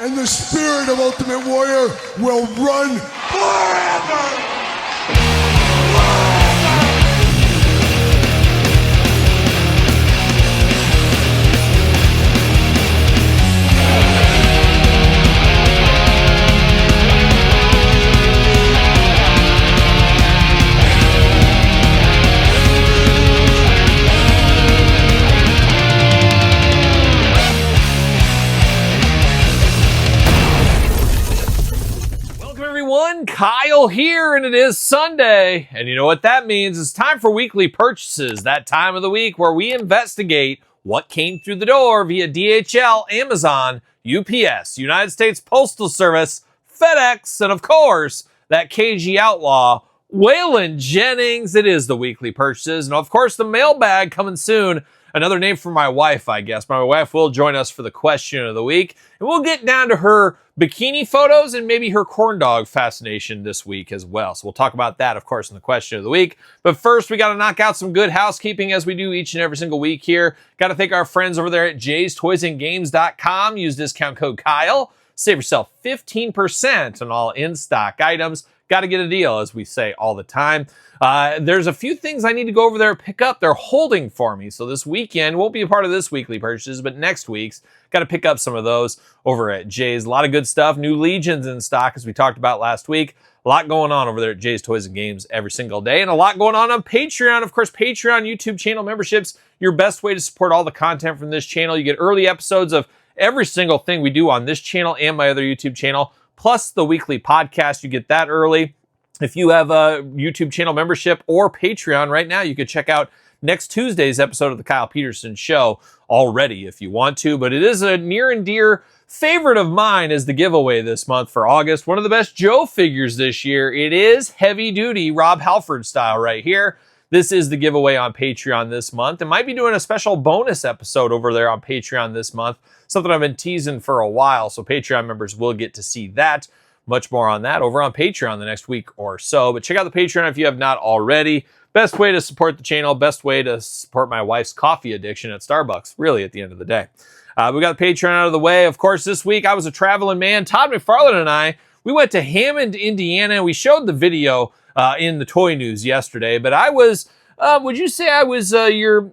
and the spirit of Ultimate Warrior will run forever! Kyle here, and it is Sunday, and you know what that means. It's time for weekly purchases, that time of the week where we investigate what came through the door via DHL, Amazon, UPS, United States Postal Service, FedEx, and of course, that KG outlaw, Waylon Jennings. It is the weekly purchases, and of course, the mailbag coming soon. Another name for my wife, I guess. My wife will join us for the question of the week, and we'll get down to her bikini photos and maybe her corn dog fascination this week as well. So we'll talk about that, of course, in the question of the week. But first, we got to knock out some good housekeeping as we do each and every single week here. Got to thank our friends over there at jaystoysandgames.com. Use discount code Kyle. Save yourself 15% on all in-stock items. Got to get a deal, as we say all the time. There's a few things I need to go over there and pick up. They're holding for me. So this weekend won't be a part of this weekly purchases, but next week's got to pick up some of those over at Jay's. A lot of good stuff. New Legions in stock, as we talked about last week. A lot going on over there at Jay's Toys and Games every single day, and a lot going on Patreon. Of course, Patreon YouTube channel memberships, your best way to support all the content from this channel. You get early episodes of every single thing we do on this channel and my other YouTube channel, plus the weekly podcast. You get that early. If you have a YouTube channel membership or Patreon right now, you could check out next Tuesday's episode of The Kyle Peterson Show already if you want to. But it is a near and dear favorite of mine as the giveaway this month for August. One of the best Joe figures this year. It is heavy duty Rob Halford style right here. This is the giveaway on Patreon this month. And might be doing a special bonus episode over there on Patreon this month. Something I've been teasing for a while. So Patreon members will get to see that. Much more on that over on Patreon the next week or so. But check out the Patreon if you have not already. Best way to support the channel, best way to support my wife's coffee addiction at Starbucks, really, at the end of the day. We got the Patreon out of the way. Of course, this week I was a traveling man. Todd McFarlane and I, we went to Hammond, Indiana. We showed the video in the toy news yesterday. But I was, would you say I was your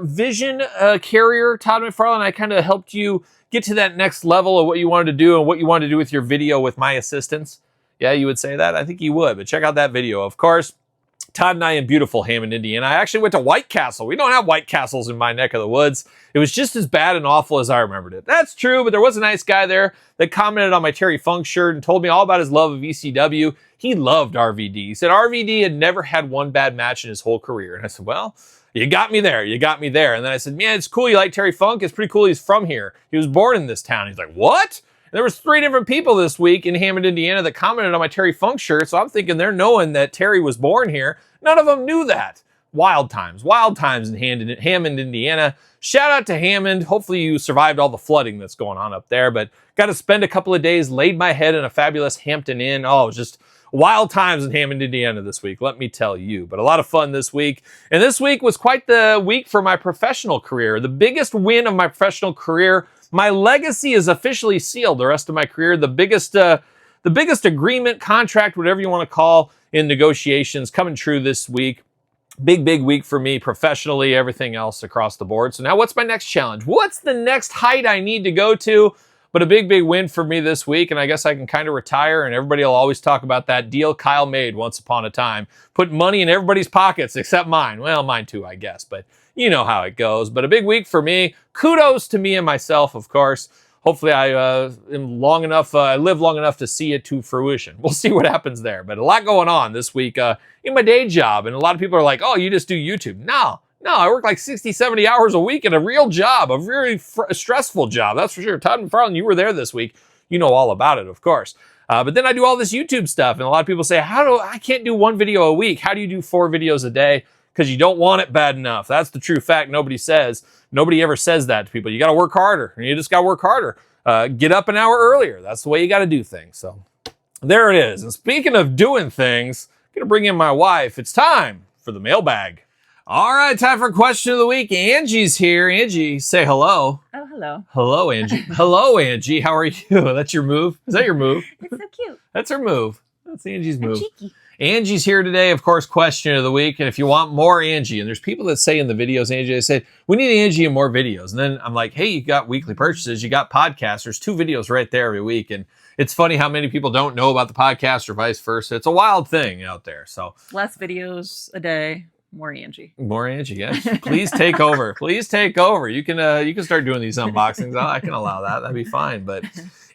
vision carrier, Todd McFarlane? I kind of helped you get to that next level of what you wanted to do and what you wanted to do with your video with my assistance. Yeah, you would say that? I think you would, but check out that video. Of course, Todd and I in beautiful Hammond, Indiana. I actually went to White Castle. We don't have White Castles in my neck of the woods. It was just as bad and awful as I remembered it. That's true, but there was a nice guy there that commented on my Terry Funk shirt and told me all about his love of ECW. He loved RVD. He said RVD had never had one bad match in his whole career. And I said, well, you got me there. You got me there. And then I said, man, it's cool you like Terry Funk. It's pretty cool he's from here. He was born in this town. He's like, what? And there was 3 different people this week in Hammond, Indiana that commented on my Terry Funk shirt. So I'm thinking they're knowing that Terry was born here. None of them knew that. Wild times in Hammond, Indiana. Shout out to Hammond. Hopefully you survived all the flooding that's going on up there. But got to spend a couple of days, laid my head in a fabulous Hampton Inn. Oh, it was just wild times in Hammond, Indiana this week, let me tell you. But a lot of fun this week. And this week was quite the week for my professional career. The biggest win of my professional career. My legacy is officially sealed the rest of my career. The biggest agreement, contract, whatever you want to call in negotiations coming true this week. Big week for me professionally, everything else across the board. So now what's my next challenge? What's the next height I need to go to? But a big win for me this week, and I guess I can kind of retire, and everybody will always talk about that deal Kyle made once upon a time. Put money in everybody's pockets except mine. Well, mine too, I guess, but you know how it goes. But a big week for me. Kudos to me and myself, of course. Hopefully I live long enough to see it to fruition. We'll see what happens there. But a lot going on this week in my day job, and a lot of people are like, oh, you just do YouTube. No, I work like 60, 70 hours a week in a real job, a very stressful job. That's for sure. Todd McFarlane, you were there this week. You know all about it, of course. But then I do all this YouTube stuff, and a lot of people say, I can't do 1 video a week. How do you do 4 videos a day? Because you don't want it bad enough. That's the true fact. Nobody ever says that to people. You got to work harder. You just got to work harder. Get up an hour earlier. That's the way you got to do things. So there it is. And speaking of doing things, I'm going to bring in my wife. It's time for the mailbag. All right, time for question of the week. Angie's here. Angie, say hello. Oh, Hello. Hello, Angie. Hello, Angie. How are you? That's your move? Is that your move? It's so cute. That's her move. That's Angie's move. I'm cheeky. Angie's here today, of course, question of the week. And if you want more Angie, and there's people that say in the videos, Angie, they say, we need Angie in more videos. And then I'm like, hey, you got weekly purchases, you got podcasts. There's 2 videos right there every week. And it's funny how many people don't know about the podcast or vice versa. It's a wild thing out there. So less videos a day, more Angie. More Angie, yes. Please take over. Please take over. You can start doing these unboxings. I can allow that. That'd be fine. But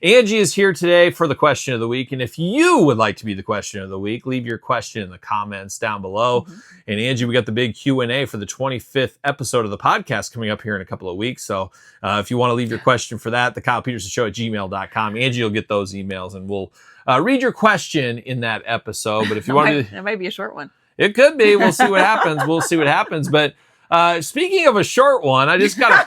Angie is here today for the question of the week. And if you would like to be the question of the week, leave your question in the comments down below. Mm-hmm. And Angie, we got the big Q&A for the 25th episode of the podcast coming up here in a couple of weeks. So if you want to leave your question for that, TheKylePetersonShow at gmail.com. Angie will get those emails and we'll read your question in that episode. But if you want to... That might be a short one. It could be. We'll see what happens. We'll see what happens. But speaking of a short one, I just got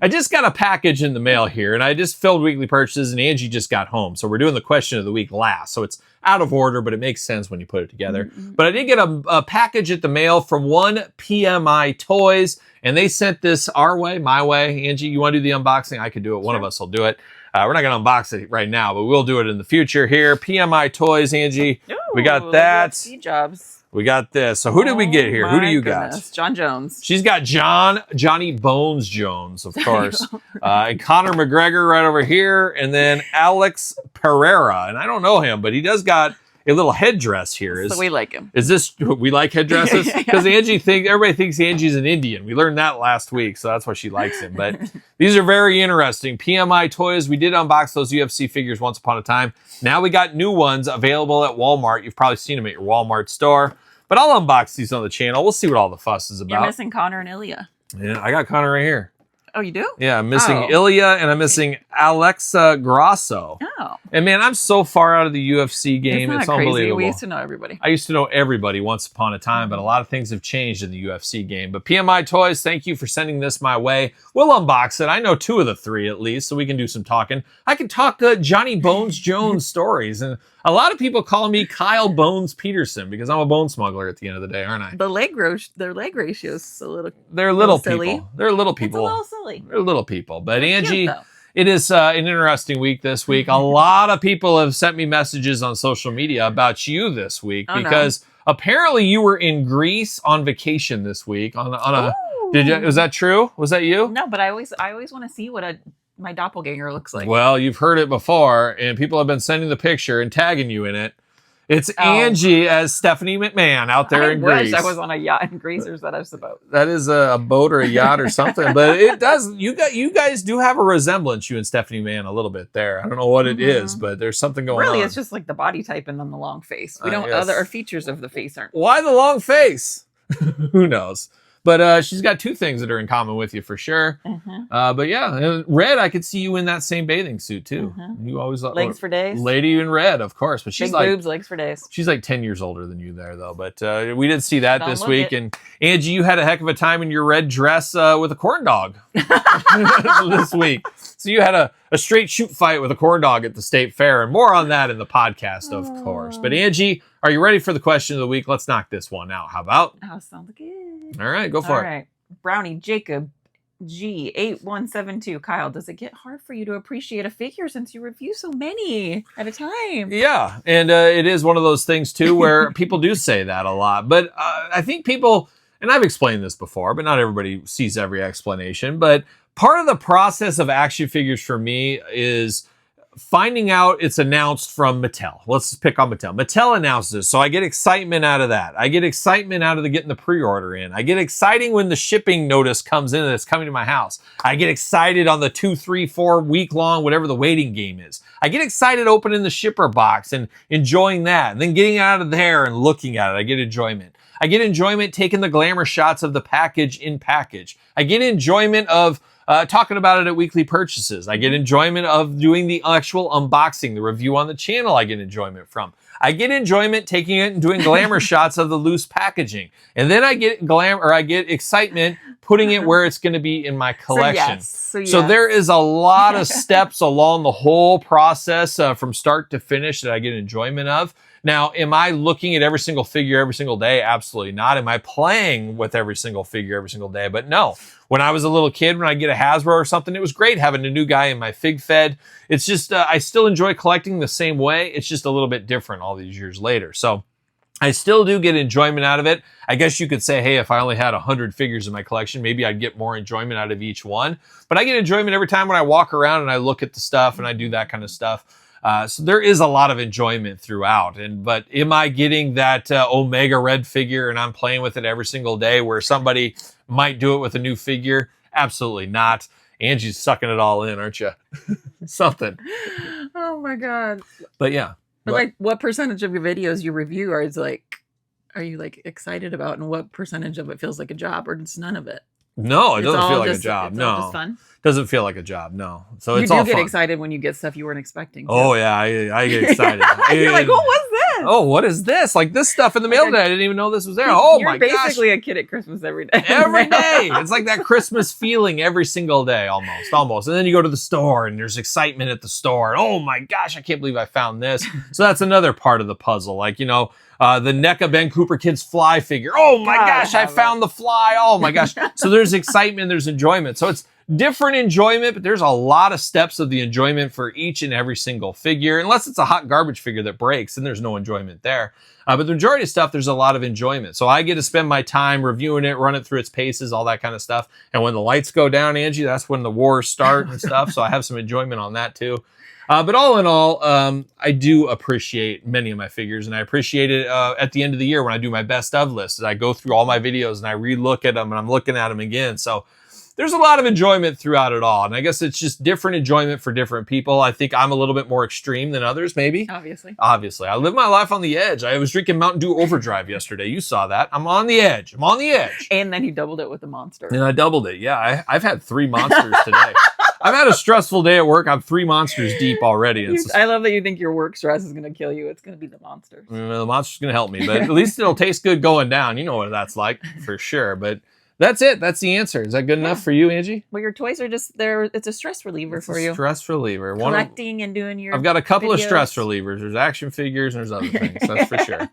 a package in the mail here, and I just filled weekly purchases, and Angie just got home. So we're doing the question of the week last. So it's out of order, but it makes sense when you put it together. Mm-hmm. But I did get a package at the mail from 1PMI Toys, and they sent this our way, my way. Angie, you want to do the unboxing? I could do it. One of us will do it. We're not going to unbox it right now, but we'll do it in the future here. PMI Toys, Angie. Ooh, we got that. Seed jobs. We got this. So who did we get here? Who do you got? John Jones. She's got Johnny Bones Jones, of course. And Conor McGregor right over here. And then Alex Pereira. And I don't know him, but he does got a little headdress here. So we like him. Is this, we like headdresses? Because everybody thinks Angie's an Indian. We learned that last week, so that's why she likes him. But these are very interesting. PMI Toys, we did unbox those UFC figures once upon a time. Now we got new ones available at Walmart. You've probably seen them at your Walmart store. But I'll unbox these on the channel. We'll see what all the fuss is about. You're missing Connor and Ilya. Yeah, I got Connor right here. Oh, you do? Yeah, I'm missing Ilya and I'm missing Alexa Grasso. Oh. And man, I'm so far out of the UFC game. It's crazy? Unbelievable. We used to know everybody. I used to know everybody once upon a time, but a lot of things have changed in the UFC game. But PMI Toys, thank you for sending this my way. We'll unbox it. I know 2 of the 3 at least, so we can do some talking. I can talk Johnny Bones Jones stories. And a lot of people call me Kyle Bones Peterson because I'm a bone smuggler at the end of the day, aren't I? Their leg ratio is a little. They're little silly. people. They're little people. It's a little silly. They're little people. But Angie, cute, it is an interesting week this week. A lot of people have sent me messages on social media about you this week because apparently you were in Greece on vacation this week on a. Did you? Was that true? Was that you? No, but I always want to see what my doppelganger looks like. Well, you've heard it before, and people have been sending the picture and tagging you in it. It's Angie as Stephanie McMahon out there in Greece. I was on a yacht in Greece, or is that a boat? That is a boat or a yacht or something, but it does. You guys do have a resemblance, you and Stephanie McMahon, a little bit there. I don't know what it is, but there's something going on. Really, it's just like the body type and then the long face. We don't. Other features of the face aren't. Why the long face? Who knows? But she's got 2 things that are in common with you for sure. Mm-hmm. But yeah, red, I could see you in that same bathing suit too. Mm-hmm. You always legs for days. Lady in red, of course. But she's big boobs, legs for days. She's like 10 years older than you there though. But we did see that this week. And Angie, you had a heck of a time in your red dress with a corn dog this week. So you had a straight shoot fight with a corn dog at the state fair, and more on that in the podcast, of course. But Angie, are you ready for the question of the week? Let's knock this one out. How about? Oh, sounds good. All right, go for it. All right. Brownie Jacob G8172. Kyle, does it get hard for you to appreciate a figure since you review so many at a time? Yeah, and it is one of those things too where people do say that a lot. But I think people, and I've explained this before, but not everybody sees every explanation. But part of the process of action figures for me is finding out it's announced from Mattel. Let's pick on Mattel. Mattel announces, so I get excitement out of that. I get excitement out of getting the pre-order in. I get exciting when the shipping notice comes in and it's coming to my house. I get excited on the 2, 3, 4 week long, whatever the waiting game is. I get excited opening the shipper box and enjoying that. And then getting out of there and looking at it, I get enjoyment. I get enjoyment taking the glamour shots of the package in package. I get enjoyment of talking about it at weekly purchases. I get enjoyment of doing the actual unboxing, the review on the channel. I get enjoyment from. I get enjoyment taking it and doing glamour shots of the loose packaging. And then I get I get excitement putting it where it's going to be in my collection. So there is a lot of steps along the whole process from start to finish that I get enjoyment of. Now, am I looking at every single figure every single day? Absolutely not. Am I playing with every single figure every single day? But no. When I was a little kid, when I get a Hasbro or something, it was great having a new guy in my fig fed. It's just, I still enjoy collecting the same way. It's just a little bit different all these years later. So I still do get enjoyment out of it. I guess you could say, hey, if I only had 100 figures in my collection, maybe I'd get more enjoyment out of each one. But I get enjoyment every time when I walk around and I look at the stuff and I do that kind of stuff. So there is a lot of enjoyment throughout. But am I getting that Omega Red figure and I'm playing with it every single day where somebody might do it with a new figure? Absolutely not. Angie's sucking it all in, aren't you? Something. Oh my God. But yeah. But like, what percentage of your videos you review are you like excited about, and what percentage of it feels like a job, or just none of it? No, it doesn't feel like a job. It's all just fun. Doesn't feel like a job. No. So you it's all do get fun. Excited when you get stuff you weren't expecting. Oh yeah, I get excited. You're like, what was this? Oh, what is this? Like this stuff in the mail today. I didn't even know this was there. Oh my gosh. You're basically a kid at Christmas every day. Every day. It's like that Christmas feeling every single day, almost. And then you go to the store and there's excitement at the store. Oh my gosh, I can't believe I found this. So that's another part of the puzzle. Like, the NECA Ben Cooper Kids Fly figure. Oh my gosh, I found the fly. Oh my gosh. So there's excitement, there's enjoyment. So it's different enjoyment, but there's a lot of steps of the enjoyment for each and every single figure. Unless it's a hot garbage figure that breaks, then there's no enjoyment there. But the majority of stuff, there's a lot of enjoyment. So I get to spend my time reviewing it, run it through its paces, all that kind of stuff. And when the lights go down, Angie, that's when the wars start and stuff. So I have some enjoyment on that too. But all in all, I do appreciate many of my figures, and I appreciate it at the end of the year when I do my best of list. I go through all my videos and I re-look at them and I'm looking at them again. So there's a lot of enjoyment throughout it all. And I guess it's just different enjoyment for different people. I think I'm a little bit more extreme than others, maybe. Obviously. I live my life on the edge. I was drinking Mountain Dew Overdrive yesterday. You saw that. I'm on the edge. And then he doubled it with a monster. And I doubled it. Yeah, I've had 3 monsters today. I've had a stressful day at work. I'm 3 monsters deep already. I love that you think your work stress is going to kill you. It's going to be the monsters. The monster's going to help me, but at least it'll taste good going down. You know what that's like for sure. But that's it. That's the answer. Is that good enough for you, Angie? Well, your toys are just there. It's a stress reliever for you. Stress reliever. Collecting and doing your. I've got a couple videos. of stress relievers. There's action figures and there's other things. That's for sure.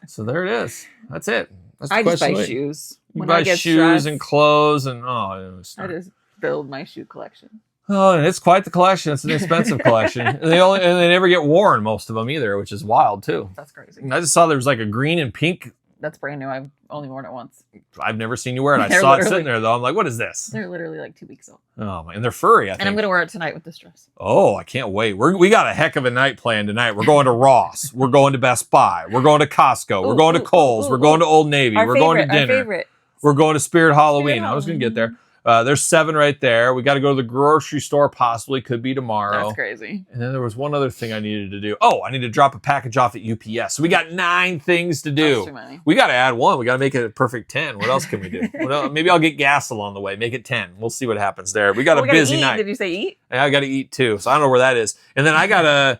So there it is. That's it. That's I just buy shoes. You buy shoes and clothes and I just build my shoe collection. Oh, and it's quite the collection. It's an expensive collection. And they never get worn, most of them either, which is wild too. That's crazy. I just saw there was like a green and pink. That's brand new. I've only worn it once. I've never seen you wear it. I saw it sitting there though. I'm like, what is this? They're literally like 2 weeks old. Oh my, and they're furry, I think. And I'm going to wear it tonight with this dress. Oh, I can't wait. We got a heck of a night planned tonight. We're going to Ross. We're going to Best Buy. We're going to Costco. We're going to Kohl's. We're going to Old Navy. We're going to dinner. We're going to Spirit Halloween. I was going to get there. There's 7 right there. We got to go to the grocery store, possibly. Could be tomorrow. That's crazy. And then there was one other thing I needed to do. Oh, I need to drop a package off at UPS. So we got 9 things to do. That's too many. We got to add 1. We got to make it a perfect 10. What else can we do? Maybe I'll get gas along the way. Make it 10. We'll see what happens there. We got a busy night. Did you say eat? Yeah, I got to eat too. So I don't know where that is. And then I got to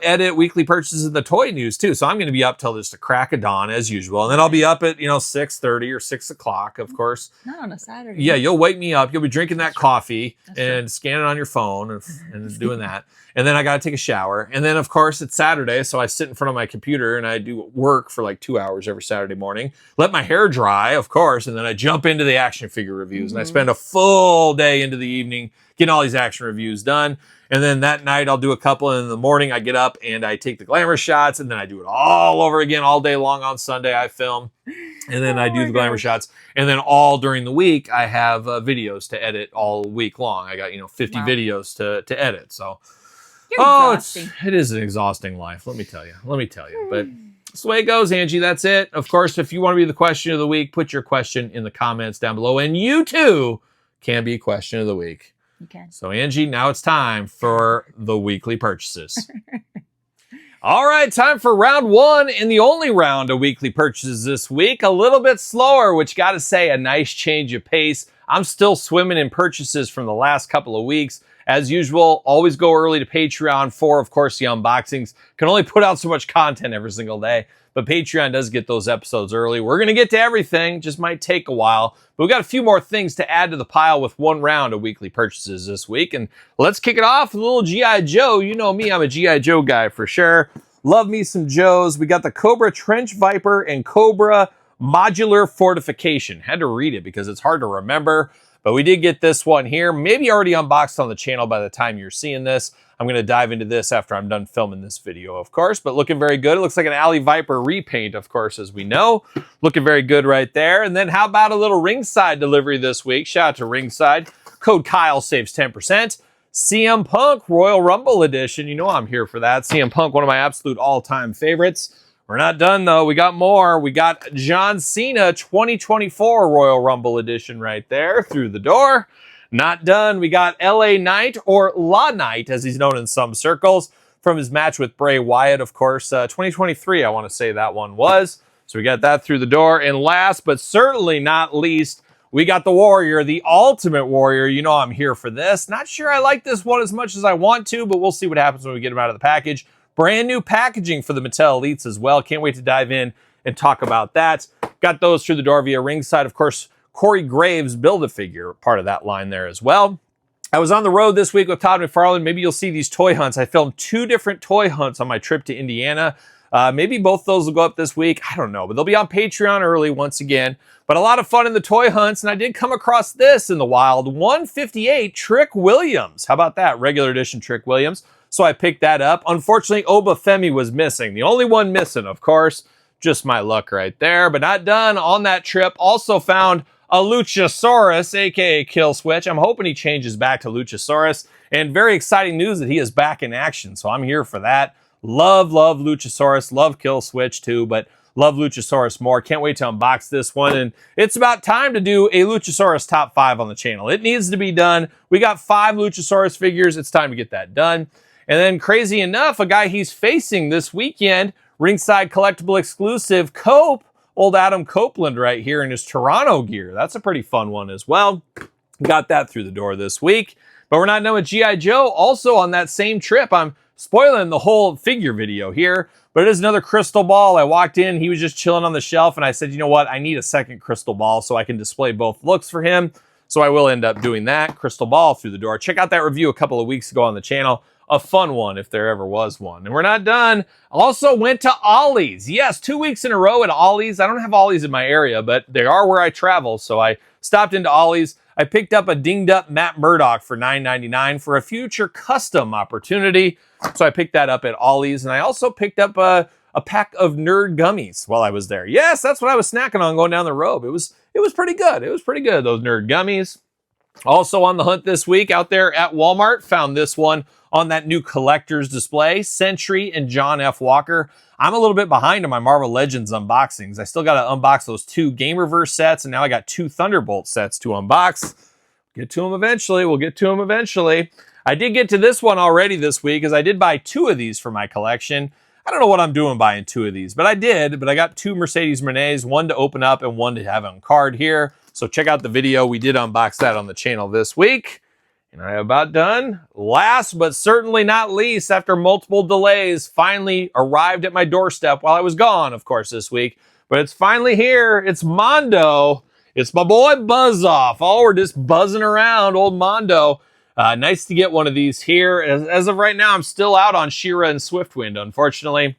edit weekly purchases of the toy news too. So I'm going to be up till just the crack of dawn as usual. And then I'll be up at 6:30 or 6 o'clock, of course. Not on a Saturday. Yeah, you'll wake me up. You'll be drinking that coffee and scanning on your phone and doing that. And then I got to take a shower. And then, of course, it's Saturday. So I sit in front of my computer and I do work for like 2 hours every Saturday morning. Let my hair dry, of course. And then I jump into the action figure reviews. And I spend a full day into the evening getting all these action reviews done. And then that night I'll do a couple. And in the morning I get up and I take the glamour shots. And then I do it all over again all day long on Sunday. I film. And then I do the glamour shots. And then all during the week I have videos to edit all week long. I got 50 videos to edit. So it is an exhausting life. Let me tell you. But that's the way it goes, Angie. That's it. Of course, if you want to be the question of the week, put your question in the comments down below. And you too can be question of the week. You can. So Angie, now it's time for the weekly purchases. All right, time for round 1 and the only round of weekly purchases this week. A little bit slower, which got to say a nice change of pace. I'm still swimming in purchases from the last couple of weeks. As usual, always go early to Patreon for, of course, the unboxings. Can only put out so much content every single day, but Patreon does get those episodes early. We're going to get to everything, just might take a while. But we've got a few more things to add to the pile with 1 round of weekly purchases this week. And let's kick it off with a little G.I. Joe. You know me, I'm a G.I. Joe guy for sure. Love me some Joes. We got the Cobra Trench Viper and Cobra Modular Fortification. Had to read it because it's hard to remember, but we did get this one here. Maybe already unboxed on the channel by the time you're seeing this. I'm going to dive into this after I'm done filming this video, of course, but looking very good. It looks like an Alley Viper repaint, of course, as we know. Looking very good right there. And then how about a little Ringside delivery this week? Shout out to Ringside. Code Kyle saves 10%. CM Punk Royal Rumble Edition. You know I'm here for that. CM Punk, one of my absolute all-time favorites. We're not done, though. We got more. We got John Cena 2024 Royal Rumble Edition right there through the door. Not done. We got LA Knight, or La Knight, as he's known in some circles, from his match with Bray Wyatt, of course. 2023, I want to say that one was. So we got that through the door. And last, but certainly not least, we got the Warrior, the Ultimate Warrior. You know I'm here for this. Not sure I like this one as much as I want to, but we'll see what happens when we get him out of the package. Brand new packaging for the Mattel Elites as well. Can't wait to dive in and talk about that. Got those through the door via Ringside. Of course, Corey Graves Build-A-Figure, part of that line there as well. I was on the road this week with Todd McFarlane. Maybe you'll see these toy hunts. I filmed 2 different toy hunts on my trip to Indiana. Maybe both those will go up this week. I don't know, but they'll be on Patreon early once again. But a lot of fun in the toy hunts, and I did come across this in the wild. 158 Trick Williams. How about that? Regular edition Trick Williams. So I picked that up. Unfortunately, Obafemi was missing. The only one missing, of course. Just my luck right there, but not done on that trip. Also found a Luchasaurus, aka Kill Switch. I'm hoping he changes back to Luchasaurus. And very exciting news that he is back in action, so I'm here for that. Love Luchasaurus. Love Kill Switch too, but love Luchasaurus more. Can't wait to unbox this one. And it's about time to do a Luchasaurus top 5 on the channel. It needs to be done. We got 5 Luchasaurus figures. It's time to get that done. And then crazy enough, a guy he's facing this weekend, Ringside Collectible exclusive Cope, old Adam Copeland right here in his Toronto gear. That's a pretty fun one as well. Got that through the door this week. But we're not done with G.I. Joe. Also on that same trip, I'm spoiling the whole figure video here, but it is another crystal ball. I walked in, he was just chilling on the shelf, and I said, you know what? I need a second crystal ball so I can display both looks for him. So I will end up doing that crystal ball through the door. Check out that review a couple of weeks ago on the channel. A fun one, if there ever was one. And we're not done. Also went to Ollie's. Yes, 2 weeks in a row at Ollie's. I don't have Ollie's in my area, but they are where I travel. So I stopped into Ollie's. I picked up a dinged up Matt Murdock for $9.99 for a future custom opportunity. So I picked that up at Ollie's. And I also picked up a pack of Nerd Gummies while I was there. Yes, that's what I was snacking on going down the road. It was pretty good. It was pretty good, those Nerd Gummies. Also on the hunt this week out there at Walmart, found this one on that new collector's display, Sentry and John F. Walker. I'm a little bit behind on my Marvel Legends unboxings. I still got to unbox those 2 Gamerverse sets, and now I got 2 Thunderbolt sets to unbox. Get to them eventually. We'll get to them eventually. I did get to this one already this week, as I did buy 2 of these for my collection. I don't know what I'm doing buying 2 of these, but I did. But I got 2 Mercedes Monets, one to open up and one to have on card here. So check out the video. We did unbox that on the channel this week. And I'm about done. Last but certainly not least, after multiple delays, finally arrived at my doorstep while I was gone, of course, this week. But it's finally here. It's Mondo. It's my boy Buzz Off. Oh, we're just buzzing around, old Mondo. Nice to get one of these here. As of right now, I'm still out on She-Ra and Swiftwind, unfortunately.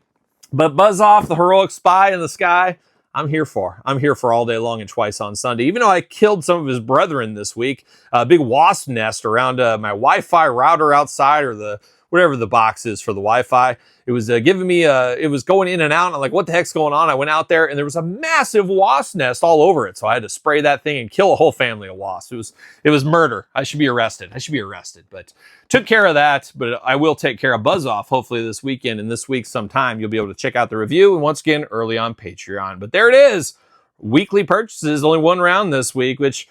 But Buzz Off, the heroic spy in the sky, I'm here for all day long and twice on Sunday. Even though I killed some of his brethren this week, a big wasp nest around my Wi-Fi router outside, or whatever the box is for the Wi-Fi. It was giving me it was going in and out. And I'm like, what the heck's going on? I went out there and there was a massive wasp nest all over it. So I had to spray that thing and kill a whole family of wasps. It was murder. I should be arrested. But took care of that. But I will take care of Buzz Off hopefully this weekend, and this week sometime you'll be able to check out the review. And once again, early on Patreon. But there it is. Weekly purchases, only one round this week, which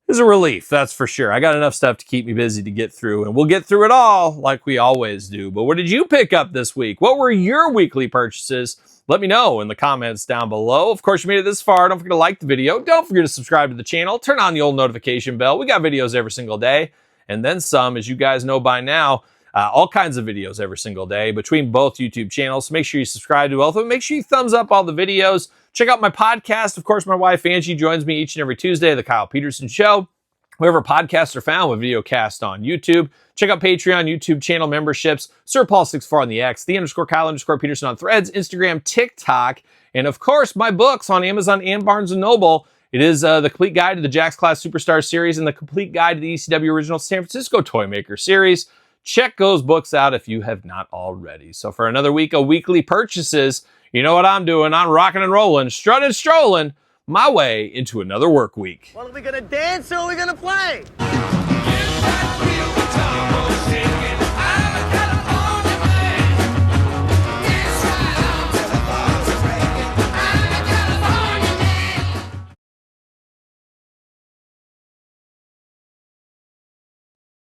is a relief, that's for sure. I got enough stuff to keep me busy to get through, and we'll get through it all like we always do. But what did you pick up this week? What were your weekly purchases? Let me know in the comments down below. Of course, you made it this far. Don't forget to like the video. Don't forget to subscribe to the channel. Turn on the old notification bell. We got videos every single day, and then some, as you guys know by now. All kinds of videos every single day between both YouTube channels. So make sure you subscribe to both of them. Make sure you thumbs up all the videos. Check out my podcast. Of course, my wife Angie joins me each and every Tuesday, The Kyle Peterson Show. wherever podcasts are found with video cast on YouTube. Check out Patreon, YouTube channel memberships, Sir Paul64 on the X, _Kyle_Peterson on Threads, Instagram, TikTok, and of course, my books on Amazon and Barnes & Noble. It is the complete guide to the Jakks Class Superstar series and the complete guide to the ECW original San Francisco Toymaker series. Check those books out if you have not already. So for another week of weekly purchases, you know what I'm doing. I'm rocking and rolling, strutting and strolling my way into another work week. Well, are we gonna dance or are we gonna play?